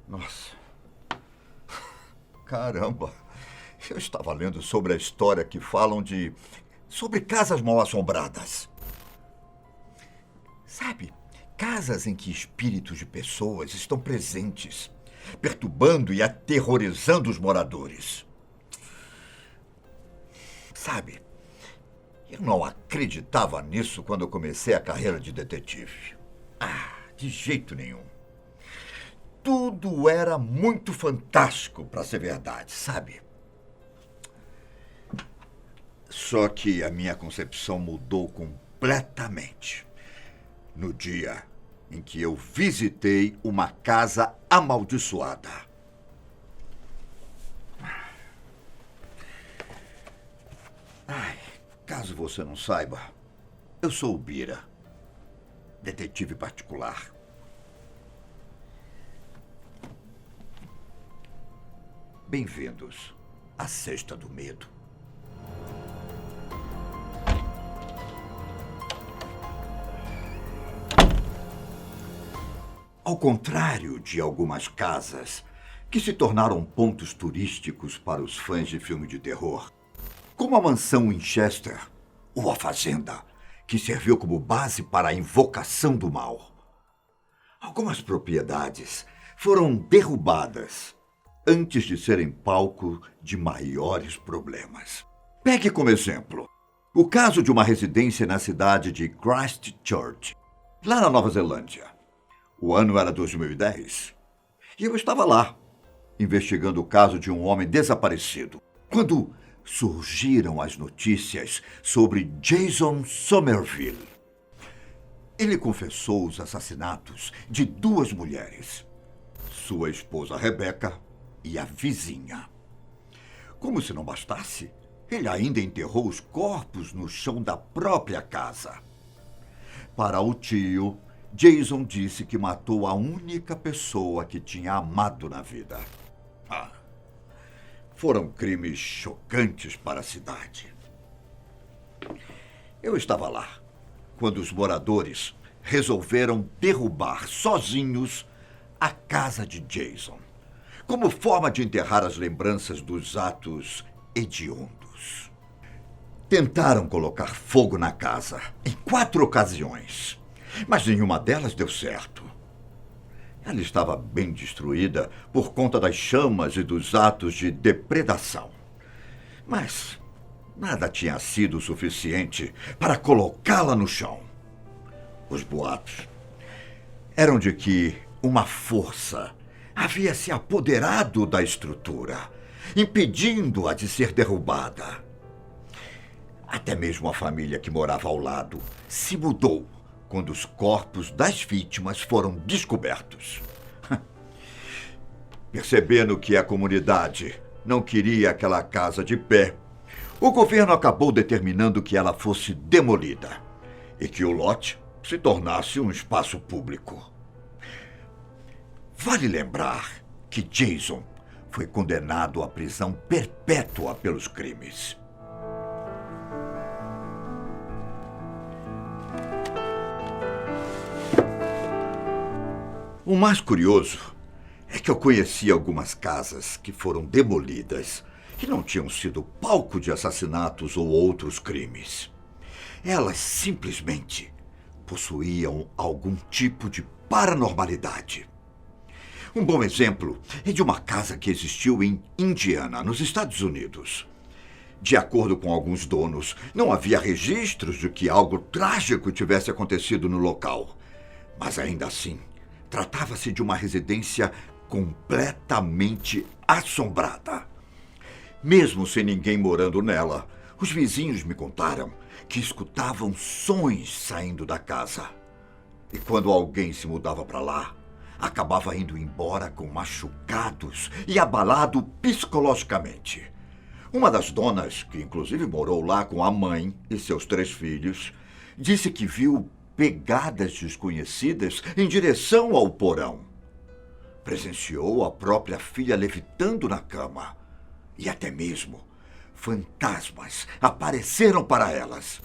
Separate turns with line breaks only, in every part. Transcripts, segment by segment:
Nossa. Caramba. Eu estava lendo sobre a história que falam sobre casas mal-assombradas. Sabe, casas em que espíritos de pessoas estão presentes, perturbando e aterrorizando os moradores. Sabe, eu não acreditava nisso quando eu comecei a carreira de detetive. De jeito nenhum. Tudo era muito fantástico para ser verdade, sabe? Só que a minha concepção mudou completamente no dia em que eu visitei uma casa amaldiçoada. Caso você não saiba, eu sou o Bira, detetive particular. Bem-vindos à Cesta do Medo. Ao contrário de algumas casas que se tornaram pontos turísticos para os fãs de filme de terror, como a mansão Winchester ou a fazenda, que serviu como base para a invocação do mal, algumas propriedades foram derrubadas antes de serem palco de maiores problemas. Pegue como exemplo o caso de uma residência na cidade de Christchurch, lá na Nova Zelândia. O ano era 2010 e eu estava lá, investigando o caso de um homem desaparecido, quando surgiram as notícias sobre Jason Somerville. Ele confessou os assassinatos de 2 mulheres, sua esposa Rebecca e a vizinha. Como se não bastasse, ele ainda enterrou os corpos no chão da própria casa. Para o tio, Jason disse que matou a única pessoa que tinha amado na vida. Foram crimes chocantes para a cidade. Eu estava lá quando os moradores resolveram derrubar sozinhos a casa de Jason, como forma de enterrar as lembranças dos atos hediondos. Tentaram colocar fogo na casa em 4 ocasiões, mas nenhuma delas deu certo. Ela estava bem destruída por conta das chamas e dos atos de depredação. Mas nada tinha sido suficiente para colocá-la no chão. Os boatos eram de que uma força havia se apoderado da estrutura, impedindo-a de ser derrubada. Até mesmo a família que morava ao lado se mudou quando os corpos das vítimas foram descobertos. Percebendo que a comunidade não queria aquela casa de pé, o governo acabou determinando que ela fosse demolida e que o lote se tornasse um espaço público. Vale lembrar que Jason foi condenado à prisão perpétua pelos crimes. O mais curioso é que eu conheci algumas casas que foram demolidas e não tinham sido palco de assassinatos ou outros crimes. Elas simplesmente possuíam algum tipo de paranormalidade. Um bom exemplo é de uma casa que existiu em Indiana, nos Estados Unidos. De acordo com alguns donos, não havia registros de que algo trágico tivesse acontecido no local. Mas ainda assim, tratava-se de uma residência completamente assombrada. Mesmo sem ninguém morando nela, os vizinhos me contaram que escutavam sons saindo da casa. E quando alguém se mudava para lá, acabava indo embora com machucados e abalado psicologicamente. Uma das donas, que inclusive morou lá com a mãe e seus 3 filhos, disse que viu pegadas desconhecidas em direção ao porão. Presenciou a própria filha levitando na cama. E até mesmo fantasmas apareceram para elas.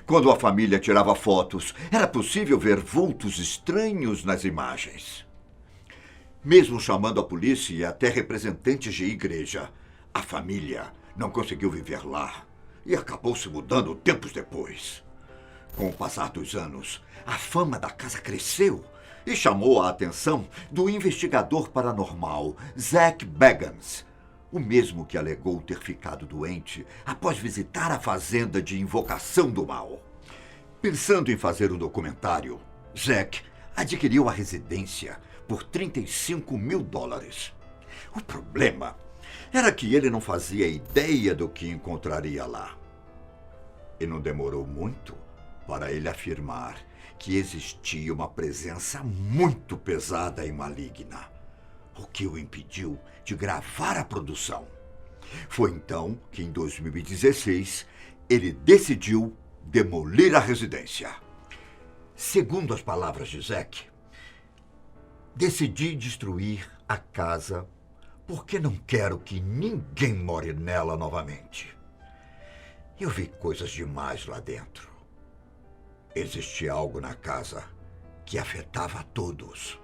Quando a família tirava fotos, era possível ver vultos estranhos nas imagens. Mesmo chamando a polícia e até representantes de igreja, a família não conseguiu viver lá e acabou se mudando tempos depois. Com o passar dos anos, a fama da casa cresceu e chamou a atenção do investigador paranormal Zak Bagans, o mesmo que alegou ter ficado doente após visitar a fazenda de Invocação do Mal. Pensando em fazer um documentário, Zak adquiriu a residência por $35 mil. O problema era que ele não fazia ideia do que encontraria lá. E não demorou muito para ele afirmar que existia uma presença muito pesada e maligna, o que o impediu de gravar a produção. Foi então que, em 2016, ele decidiu demolir a residência. Segundo as palavras de Zak, decidi destruir a casa porque não quero que ninguém more nela novamente. Eu vi coisas demais lá dentro. Existia algo na casa que afetava a todos.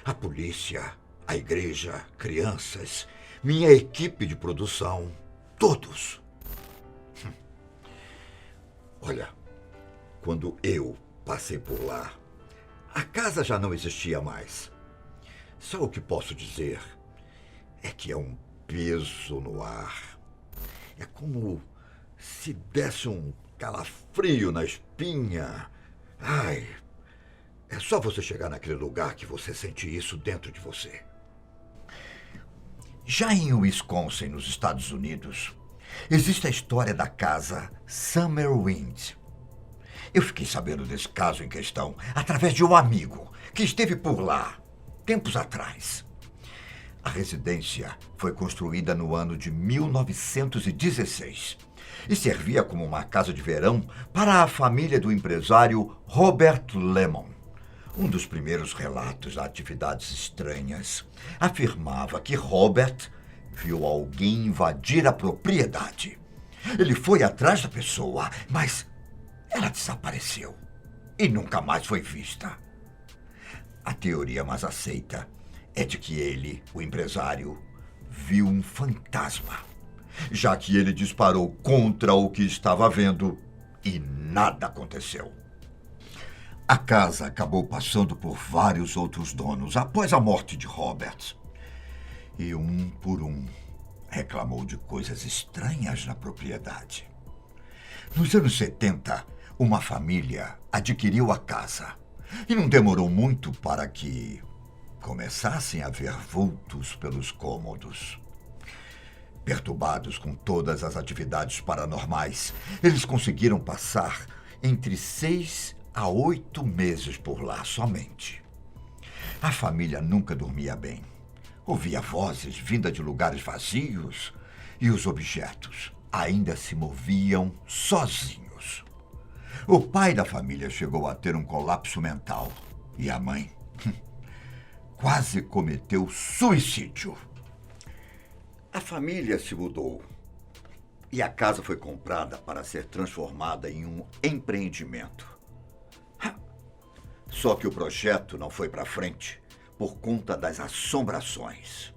A polícia, a igreja, crianças, minha equipe de produção, todos. Olha, quando eu passei por lá, a casa já não existia mais. Só o que posso dizer é que é um peso no ar. É como se desse um calafrio na espinha. Ai, é só você chegar naquele lugar que você sente isso dentro de você. Já em Wisconsin, nos Estados Unidos, existe a história da casa Summer Wind. Eu fiquei sabendo desse caso em questão através de um amigo que esteve por lá tempos atrás. A residência foi construída no ano de 1916 e servia como uma casa de verão para a família do empresário Robert Lemon. Um dos primeiros relatos de atividades estranhas afirmava que Robert viu alguém invadir a propriedade. Ele foi atrás da pessoa, mas ela desapareceu e nunca mais foi vista. A teoria mais aceita é de que ele, o empresário, viu um fantasma, já que ele disparou contra o que estava vendo e nada aconteceu. A casa acabou passando por vários outros donos após a morte de Robert. E um por um reclamou de coisas estranhas na propriedade. Nos anos 70, uma família adquiriu a casa. E não demorou muito para que começassem a ver vultos pelos cômodos. Perturbados com todas as atividades paranormais, eles conseguiram passar entre 6 a 8 meses por lá somente. A família nunca dormia bem. Ouvia vozes vindas de lugares vazios e os objetos ainda se moviam sozinhos. O pai da família chegou a ter um colapso mental e a mãe quase cometeu suicídio. A família se mudou e a casa foi comprada para ser transformada em um empreendimento. Só que o projeto não foi para frente por conta das assombrações.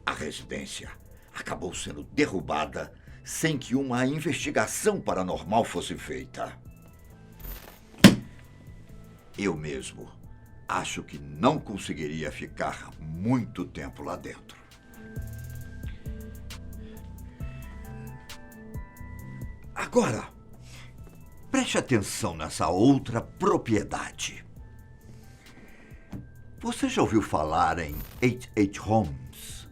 A residência acabou sendo derrubada sem que uma investigação paranormal fosse feita. Eu mesmo acho que não conseguiria ficar muito tempo lá dentro. Agora, preste atenção nessa outra propriedade. Você já ouviu falar em H.H. Holmes?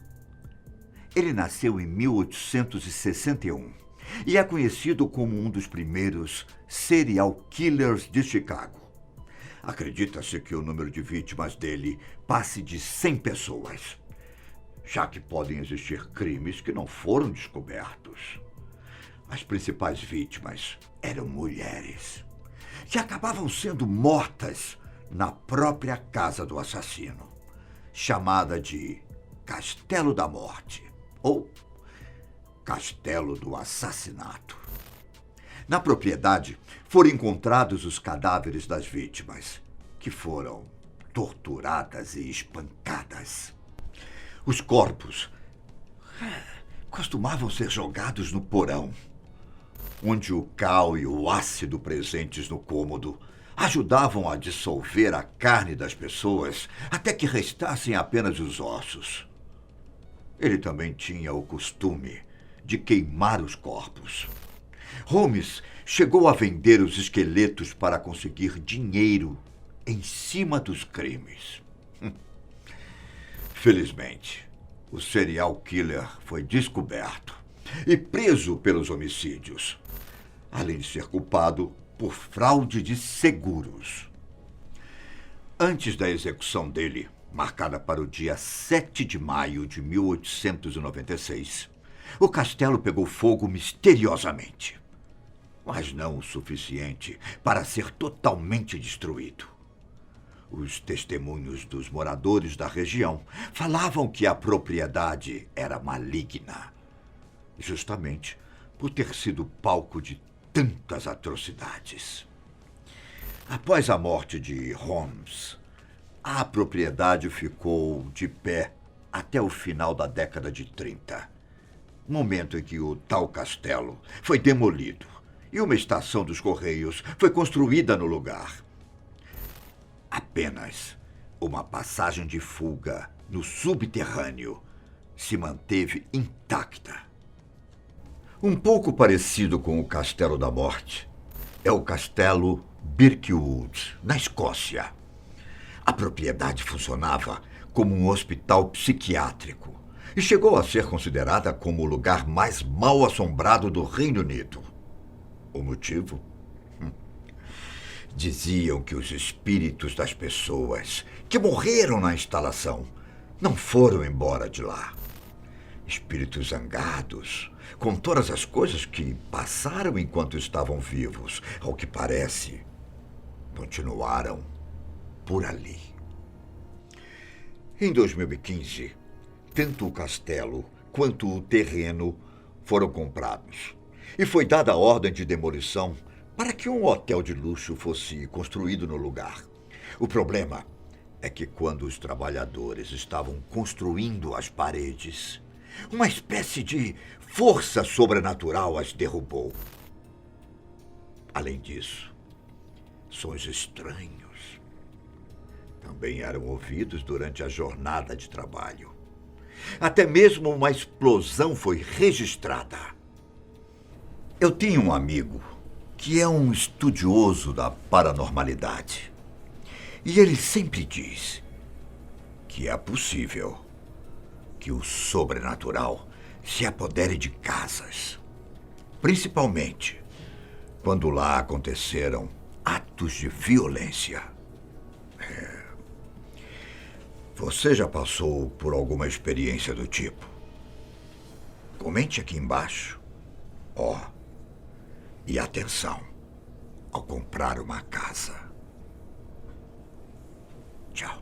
Ele nasceu em 1861 e é conhecido como um dos primeiros serial killers de Chicago. Acredita-se que o número de vítimas dele passe de 100 pessoas, já que podem existir crimes que não foram descobertos. As principais vítimas eram mulheres, que acabavam sendo mortas na própria casa do assassino, chamada de Castelo da Morte ou Castelo do Assassinato. Na propriedade foram encontrados os cadáveres das vítimas, que foram torturadas e espancadas. Os corpos costumavam ser jogados no porão, onde o cal e o ácido presentes no cômodo ajudavam a dissolver a carne das pessoas até que restassem apenas os ossos. Ele também tinha o costume de queimar os corpos. Holmes chegou a vender os esqueletos para conseguir dinheiro em cima dos crimes. Felizmente, o serial killer foi descoberto e preso pelos homicídios, além de ser culpado por fraude de seguros. Antes da execução dele, marcada para o dia 7 de maio de 1896, o castelo pegou fogo misteriosamente, mas não o suficiente para ser totalmente destruído. Os testemunhos dos moradores da região falavam que a propriedade era maligna, justamente por ter sido palco de tantas atrocidades. Após a morte de Holmes, a propriedade ficou de pé até o final da década de 30, momento em que o tal castelo foi demolido e uma estação dos Correios foi construída no lugar. Apenas uma passagem de fuga no subterrâneo se manteve intacta. Um pouco parecido com o Castelo da Morte é o Castelo Birkwood, na Escócia. A propriedade funcionava como um hospital psiquiátrico e chegou a ser considerada como o lugar mais mal assombrado do Reino Unido. O motivo? Diziam que os espíritos das pessoas que morreram na instalação não foram embora de lá. Espíritos zangados, com todas as coisas que passaram enquanto estavam vivos, ao que parece, continuaram por ali. Em 2015, tanto o castelo quanto o terreno foram comprados e foi dada a ordem de demolição para que um hotel de luxo fosse construído no lugar. O problema é que quando os trabalhadores estavam construindo as paredes, uma espécie de força sobrenatural as derrubou. Além disso, sons estranhos também eram ouvidos durante a jornada de trabalho. Até mesmo uma explosão foi registrada. Eu tinha um amigo que é um estudioso da paranormalidade. E ele sempre diz que é possível que o sobrenatural se apodere de casas, principalmente quando lá aconteceram atos de violência. Você já passou por alguma experiência do tipo? Comente aqui embaixo. E atenção ao comprar uma casa. Tchau.